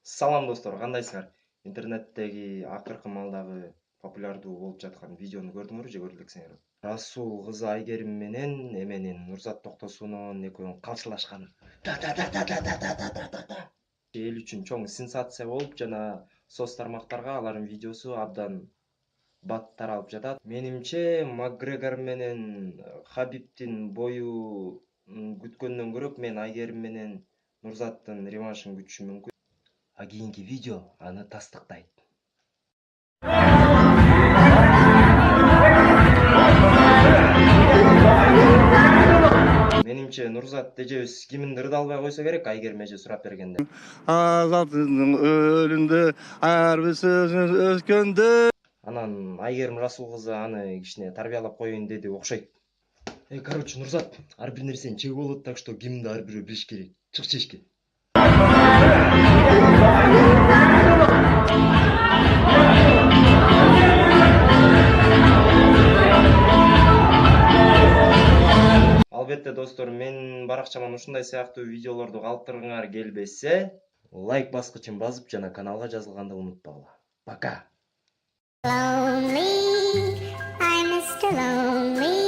Салам достор, кандайсыңар? Интернеттеги акыркы малдагы популярдуу болуп жаткан видеону көрдүңөрбү же көрө элексиңерби? Расул кызы Айгерим менен эменин Нурзат Токтосуновдун экөөнүн калчылашканы. Эл үчүн чоң сенсация болуп жана соц тармактарга алардын видеосу абдан бат таралып жатат. Менимче, Макгрегор менен Хабибдин бою күткөндөн көрөк мен Айгерим менен Нурзаттын реваншын күтүшүм мүмкүн. А кийинки видео аны тастыктайт. Менимче, Нурзат эжебиз киминди ырдалбай койсо керек, Айгерим эже сурап бергенде. Азаттын өлүндө ар бир сөзүн өткөндө. Анан Айгерим Расул кызы аны кичине тарбиялап коеюн деди окшойт. Короче, Нурзат, ар бир нерсени чегип болот, так что кимди ар бирөө билиш керек. Чыкчы эшикке. Албетте достор, менин баракчаман ушундай сыяктуу видеолорду калтыргыңар келбесе, лайк баскычын басып жана каналга жазылганды унутпагыла. Пока. Lonely, I'm Mr. Lonely.